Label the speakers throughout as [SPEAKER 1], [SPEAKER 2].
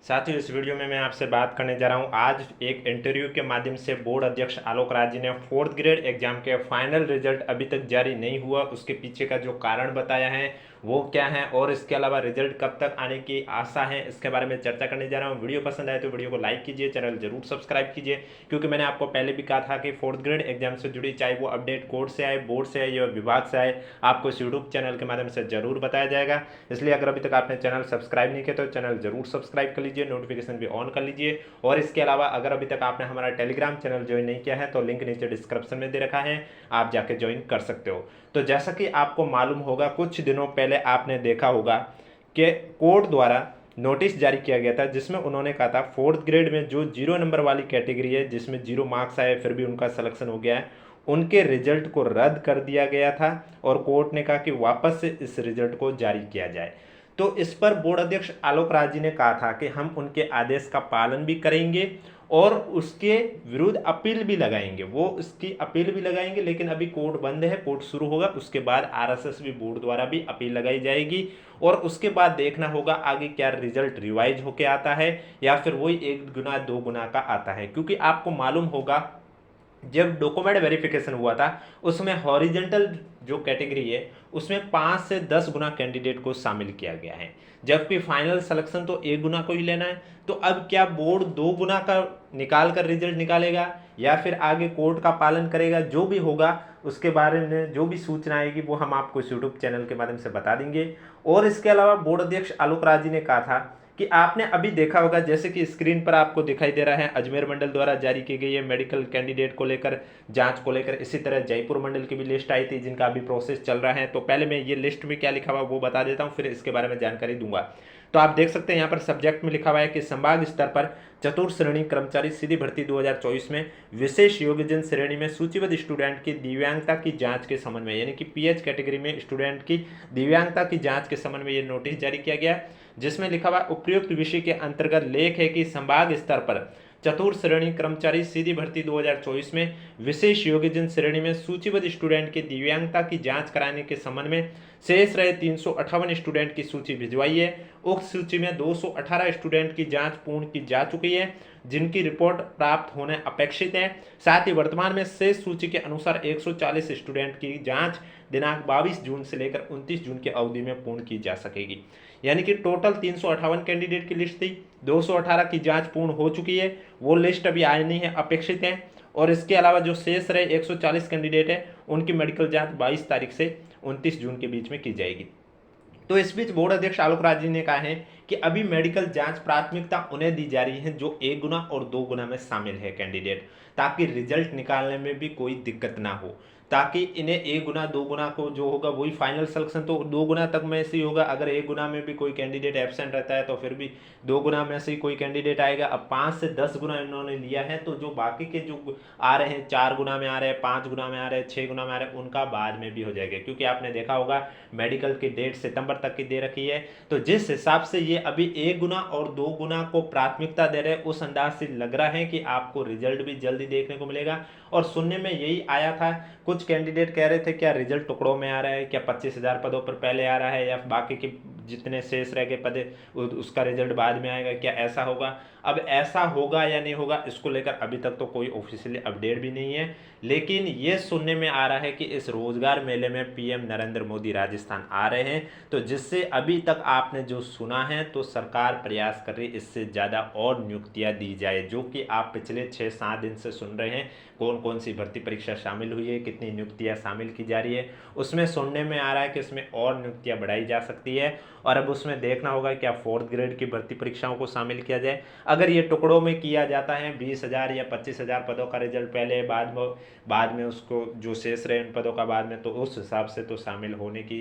[SPEAKER 1] साथियों, इस वीडियो में मैं आपसे बात करने जा रहा हूं। आज एक इंटरव्यू के माध्यम से बोर्ड अध्यक्ष आलोक राज जी ने फोर्थ ग्रेड एग्जाम के फाइनल रिजल्ट अभी तक जारी नहीं हुआ, उसके पीछे का जो कारण बताया है वो क्या है और इसके अलावा रिजल्ट कब तक आने की आशा है, इसके बारे में चर्चा करने जा रहा हूं। वीडियो पसंद आए तो वीडियो को लाइक कीजिए, चैनल जरूर सब्सक्राइब कीजिए, क्योंकि मैंने आपको पहले भी कहा था कि फोर्थ ग्रेड एग्जाम से जुड़ी चाहे वो अपडेट कोर्ट से आए, बोर्ड से आए या विभाग से आए, आपको इस यूट्यूब चैनल के माध्यम से जरूर बताया जाएगा। इसलिए अगर अभी तक आपने चैनल सब्सक्राइब नहीं किया तो चैनल जरूर सब्सक्राइब कर लीजिए, नोटिफिकेशन भी ऑन कर लीजिए। और इसके अलावा अगर अभी तक आपने हमारा टेलीग्राम चैनल ज्वाइन नहीं किया है तो लिंक नीचे डिस्क्रिप्शन में दे रखा है, आप जाके ज्वाइन कर सकते हो। तो जैसा कि आपको मालूम होगा, कुछ दिनों पहले आपने देखा होगा कि कोर्ट द्वारा नोटिस जारी किया गया था, जिसमें उन्होंने कहा था फोर्थ ग्रेड में जो 0 नंबर वाली कैटेगरी है, जिसमें 0 मार्क्स आए फिर भी उनका सिलेक्शन हो गया है, उनके रिजल्ट को रद्द कर दिया गया था और कोर्ट ने कहा कि वापस से इस रिजल्ट को जारी किया जाए। तो इस पर बोर्ड अध्यक्ष आलोक राज जी ने कहा था कि हम उनके आदेश का पालन भी करेंगे और उसके विरुद्ध अपील भी लगाएंगे। वो इसकी अपील भी लगाएंगे, लेकिन अभी कोर्ट बंद है, कोर्ट शुरू होगा उसके बाद आरएसएस भी बोर्ड द्वारा भी अपील लगाई जाएगी और उसके बाद देखना होगा आगे क्या रिजल्ट रिवाइज होके आता है या फिर वही 1 गुना 2 गुना का आता है। क्योंकि आपको मालूम होगा, जब डॉक्यूमेंट वेरिफिकेशन हुआ था उसमें हॉरिजेंटल जो कैटेगरी है उसमें 5 से 10 गुना कैंडिडेट को शामिल किया गया है, जबकि फाइनल सिलेक्शन तो 1 गुना को ही लेना है। तो अब क्या बोर्ड 2 गुना का निकाल कर रिजल्ट निकालेगा या फिर आगे कोर्ट का पालन करेगा, जो भी होगा उसके बारे में जो भी सूचना आएगी वो हम आपको इस यूट्यूब चैनल के माध्यम से बता देंगे। और इसके अलावा बोर्ड अध्यक्ष आलोक राज जी ने कहा था कि आपने अभी देखा होगा, जैसे कि स्क्रीन पर आपको दिखाई दे रहा है, अजमेर मंडल द्वारा जारी की गई है मेडिकल कैंडिडेट को लेकर, जांच को लेकर। इसी तरह जयपुर मंडल की भी लिस्ट आई थी जिनका अभी प्रोसेस चल रहा है। तो पहले मैं ये लिस्ट में क्या लिखा हुआ वो बता देता हूँ, फिर इसके बारे में जानकारी दूंगा। तो आप देख सकते हैं यहाँ पर सब्जेक्ट में लिखा हुआ है कि संभाग स्तर पर चतुर्थ श्रेणी कर्मचारी सीधी भर्ती 2024 में विशेष योग्यजन श्रेणी में सूचीबद्ध स्टूडेंट की दिव्यांगता की जांच के संबंध में, यानी कि पीएच कैटेगरी में स्टूडेंट की दिव्यांगता की जांच के संबंध में ये नोटिस जारी किया गया, जिसमें लिखा हुआ उपयुक्त विषय के अंतर्गत लेख है कि संभाग स्तर पर चतुर्थ श्रेणी कर्मचारी सीधी भर्ती 2024 में विशेष योग्यजन श्रेणी में सूचीबद्ध स्टूडेंट की दिव्यांगता की जांच कराने के संबंध में शेष रहे 358 स्टूडेंट की सूची भिजवाई है। उक्त सूची में 218 स्टूडेंट की जांच पूर्ण की जा चुकी है, जिनकी रिपोर्ट प्राप्त होने अपेक्षित है। साथ ही वर्तमान में शेष सूची के अनुसार 140 स्टूडेंट की जांच दिनांक 22 जून से लेकर 29 जून की अवधि में पूर्ण की जा सकेगी। यानी कि टोटल 358 कैंडिडेट की लिस्ट थी, 218 की जांच पूर्ण हो चुकी है, वो लिस्ट अभी आई नहीं है, अपेक्षित है। और इसके अलावा जो शेष रहे 140 कैंडिडेट है उनकी मेडिकल जांच 22 तारीख से 29 जून के बीच में की जाएगी। तो इस बीच बोर्ड अध्यक्ष आलोक राज जी ने कहा है कि अभी मेडिकल जांच प्राथमिकता उन्हें दी जा रही है जो 1 गुना और 2 गुना में शामिल है कैंडिडेट, ताकि रिजल्ट निकालने में भी कोई दिक्कत ना हो, ताकि इन्हें 1 गुना 2 गुना को जो होगा वही फाइनल सिलेक्शन तो 2 गुना तक में से ही होगा। अगर 1 गुना में भी कोई कैंडिडेट एबसेंट रहता है तो फिर भी 2 गुना में से ही कोई कैंडिडेट आएगा। अब 5 से 10 गुना इन्होंने लिया है, तो जो बाकी के जो आ रहे हैं, 4 गुना में आ रहे हैं, 5 गुना में आ रहे हैं, 6 गुना में आ रहे हैं, उनका बाद में भी हो जाएगा। क्योंकि आपने देखा होगा मेडिकल की डेट सितंबर तक की दे रखी है, तो जिस हिसाब से ये अभी 1 गुना और 2 गुना को प्राथमिकता दे रहे हैं, उस अंदाज से लग रहा है कि आपको रिजल्ट भी जल्दी देखने को मिलेगा। और सुनने में यही आया था, कुछ कैंडिडेट कह रहे थे क्या रिजल्ट टुकड़ों में आ रहा है, क्या 25,000 पदों पर पहले आ रहा है या बाकी के जितने शेष रह गए पद उसका रिजल्ट बाद में आएगा, क्या ऐसा होगा। अब ऐसा होगा या नहीं होगा इसको लेकर अभी तक तो कोई ऑफिशियली अपडेट भी नहीं है, लेकिन ये सुनने में आ रहा है कि इस रोजगार मेले में पीएम नरेंद्र मोदी राजस्थान आ रहे हैं, तो जिससे अभी तक आपने जो सुना है तो सरकार प्रयास कर रही है इससे ज़्यादा और नियुक्तियां दी जाए, जो कि आप पिछले 6-7 दिन से सुन रहे हैं कौन कौन सी भर्ती परीक्षा शामिल हुई है, कितनी नियुक्तियां शामिल की जा रही है। उसमें सुनने में आ रहा है कि इसमें और नियुक्तियां बढ़ाई जा सकती है और अब उसमें देखना होगा क्या फोर्थ ग्रेड की भर्ती परीक्षाओं को शामिल किया जाए। अगर ये टुकड़ों में किया जाता है, 20,000 या 25,000 पदों का रिजल्ट पहले बाद में उसको जो शेष रहे उन पदों का बाद में, तो उस हिसाब से तो शामिल होने की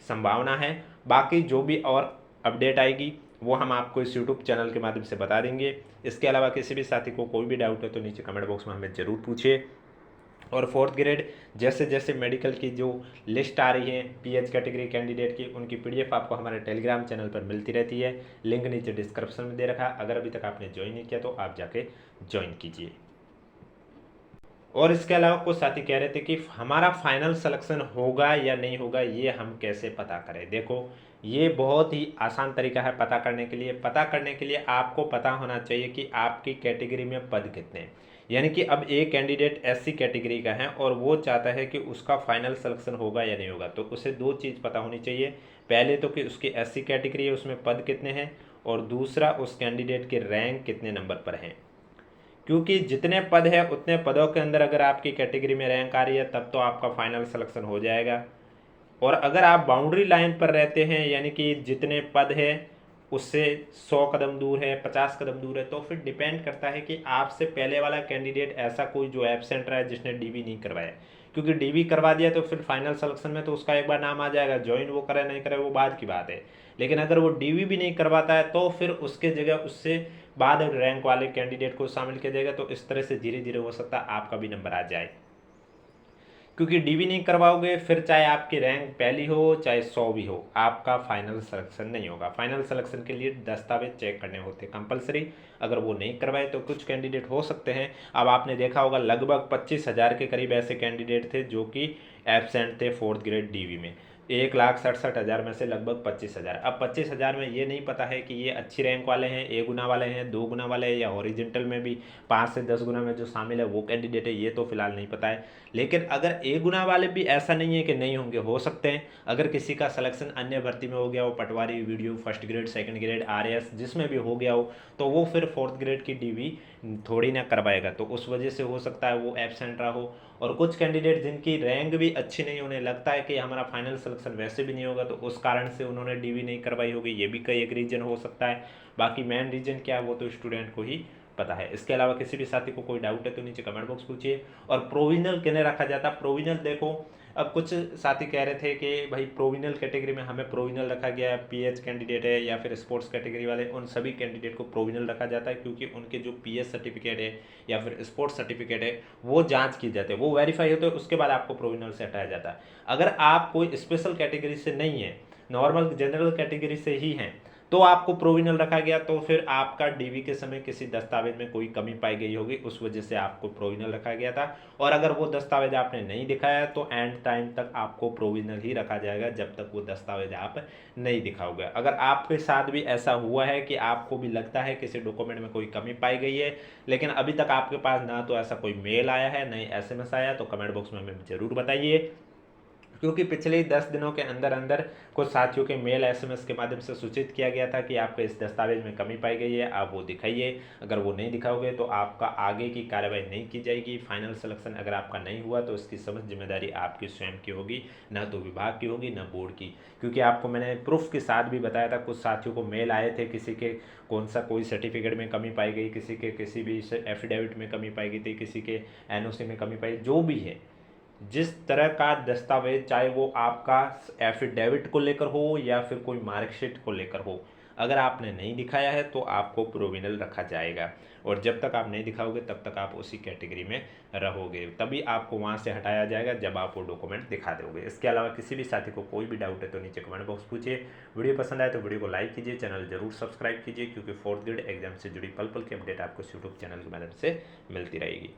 [SPEAKER 1] संभावना है। बाकी जो भी और अपडेट आएगी वो हम आपको इस यूट्यूब चैनल के माध्यम से बता देंगे। इसके अलावा किसी भी साथी को कोई भी डाउट है तो नीचे कमेंट बॉक्स में हमें ज़रूर पूछिए। और फोर्थ ग्रेड जैसे जैसे मेडिकल की जो लिस्ट आ रही है पीएच कैटेगरी कैंडिडेट की, उनकी पीडीएफ आपको हमारे टेलीग्राम चैनल पर मिलती रहती है, लिंक नीचे डिस्क्रिप्शन में दे रखा है। अगर अभी तक आपने ज्वाइन नहीं किया तो आप जाके ज्वाइन कीजिए। और इसके अलावा कुछ साथी कह रहे थे कि हमारा फाइनल सिलेक्शन होगा या नहीं होगा, ये हम कैसे पता करें। देखो, ये बहुत ही आसान तरीका है पता करने के लिए। पता करने के लिए आपको पता होना चाहिए कि आपकी कैटेगरी में पद कितने हैं। यानी कि अब एक कैंडिडेट एससी कैटेगरी का है और वो चाहता है कि उसका फाइनल सिलेक्शन होगा या नहीं होगा, तो उसे दो चीज़ पता होनी चाहिए। पहले तो कि उसकी एससी कैटेगरी है, उसमें पद कितने हैं, और दूसरा उस कैंडिडेट के रैंक कितने नंबर पर हैं। क्योंकि जितने पद है उतने पदों के अंदर अगर आपकी कैटेगरी में रैंक आ रही है तब तो आपका फाइनल सिलेक्शन हो जाएगा। और अगर आप बाउंड्री लाइन पर रहते हैं, यानी कि जितने पद है उससे 100 कदम दूर है, 50 कदम दूर है, तो फिर डिपेंड करता है कि आपसे पहले वाला कैंडिडेट ऐसा कोई जो एब्सेंट रहा है जिसने डीवी नहीं करवाया। क्योंकि डीवी करवा दिया तो फिर फाइनल सिलेक्शन में तो उसका एक बार नाम आ जाएगा, ज्वाइन वो करे नहीं करे वो बाद की बात है। लेकिन अगर वो डीवी भी नहीं करवाता है तो फिर उसके जगह उससे बाद रैंक वाले कैंडिडेट को शामिल किया जाएगा। तो इस तरह से धीरे धीरे हो सकता है आपका भी नंबर आ जाए। क्योंकि डीवी नहीं करवाओगे फिर चाहे आपकी रैंक पहली हो चाहे 100 भी हो, आपका फाइनल सिलेक्शन नहीं होगा। फाइनल सिलेक्शन के लिए दस्तावेज चेक करने होते हैं कंपलसरी। अगर वो नहीं करवाए तो कुछ कैंडिडेट हो सकते हैं, अब आपने देखा होगा लगभग 25,000 के करीब ऐसे कैंडिडेट थे जो कि एबसेंट थे 4th ग्रेड डीवी में। 1,67,000 में से लगभग 25,000। अब 25,000 में ये नहीं पता है कि ये अच्छी रैंक वाले हैं, ए गुना वाले हैं, 2 गुना वाले हैं, या हॉरिजेंटल में भी 5 से 10 गुना में जो शामिल है वो कैंडिडेट है, ये तो फिलहाल नहीं पता है। लेकिन अगर ए गुना वाले भी ऐसा नहीं है कि नहीं होंगे, हो सकते हैं। अगर किसी का सिलेक्शन अन्य भर्ती में हो गया हो, patwari, video, first grade, second grade, RAS जिसमें भी हो गया हो, तो वो फिर 4th ग्रेड की डीवी थोड़ी ना करवाएगा, तो उस वजह से हो सकता है वो एबसेंट रहा हो। और कुछ कैंडिडेट जिनकी रैंक भी अच्छी नहीं, उन्हें लगता है कि हमारा फाइनल सिलेक्शन वैसे भी नहीं होगा, तो उस कारण से उन्होंने डीवी नहीं करवाई होगी, ये भी कई एक रीजन हो सकता है। बाकी मेन रीजन क्या है वो तो स्टूडेंट को ही पता है। इसके अलावा किसी भी साथी को कोई डाउट है तो नीचे कमेंट बॉक्स पूछिए। और प्रोविजनल किन्हें रखा जाता है, प्रोविजनल देखो, अब कुछ साथी कह रहे थे कि भाई प्रोविजनल कैटेगरी में हमें प्रोविजनल रखा गया है, पीएच कैंडिडेट है या फिर स्पोर्ट्स कैटेगरी वाले, उन सभी कैंडिडेट को प्रोविजनल रखा जाता है क्योंकि उनके जो पीएच सर्टिफिकेट है या फिर स्पोर्ट्स सर्टिफिकेट है वो जांच की जाती है, वो वेरीफाई होते हैं, उसके बाद आपको प्रोविजनल से हटाया जाता है। अगर आप कोई स्पेशल कैटेगरी से नहीं है, नॉर्मल जनरल कैटेगरी से ही हैं, तो आपको प्रोविजनल रखा गया, तो फिर आपका डीवी के समय किसी दस्तावेज में कोई कमी पाई गई होगी, उस वजह से आपको प्रोविजनल रखा गया था। और अगर वो दस्तावेज आपने नहीं दिखाया तो एंड टाइम तक आपको प्रोविजनल ही रखा जाएगा जब तक वो दस्तावेज आप नहीं दिखाओगे। अगर आपके साथ भी ऐसा हुआ है कि आपको भी लगता है किसी डॉक्यूमेंट में कोई कमी पाई गई है, लेकिन अभी तक आपके पास ना तो ऐसा कोई मेल आया है, ना ही एसएमएस आया, तो कमेंट बॉक्स में हमें ज़रूर बताइए। क्योंकि पिछले ही 10 दिनों के अंदर अंदर कुछ साथियों के मेल एसएमएस के माध्यम से सूचित किया गया था कि आपके इस दस्तावेज में कमी पाई गई है, आप वो दिखाइए। अगर वो नहीं दिखाओगे तो आपका आगे की कार्रवाई नहीं की जाएगी। फाइनल सिलेक्शन अगर आपका नहीं हुआ तो इसकी समस्त जिम्मेदारी आपकी स्वयं की होगी, ना तो विभाग की होगी, ना बोर्ड की। क्योंकि आपको मैंने प्रूफ के साथ भी बताया था, कुछ साथियों को मेल आए थे, किसी के कौन सा कोई सर्टिफिकेट में कमी पाई गई, किसी के किसी भी एफिडेविट में कमी पाई गई थी, किसी के एनओसी में कमी पाई, जो भी है जिस तरह का दस्तावेज, चाहे वो आपका एफिडेविट को लेकर हो या फिर कोई मार्कशीट को लेकर हो, अगर आपने नहीं दिखाया है तो आपको प्रोविजनल रखा जाएगा। और जब तक आप नहीं दिखाओगे तब तक आप उसी कैटेगरी में रहोगे, तभी आपको वहाँ से हटाया जाएगा जब आप वो डॉक्यूमेंट दिखा दोगे। इसके अलावा किसी भी साथी को कोई भी डाउट है तो नीचे कमेंट बॉक्स पूछिए। वीडियो पसंद आए तो वीडियो को लाइक कीजिए, चैनल जरूर सब्सक्राइब कीजिए, क्योंकि 4th ग्रेड एग्जाम से जुड़ी पल पल की अपडेट आपको यूट्यूब चैनल के माध्यम से मिलती रहेगी।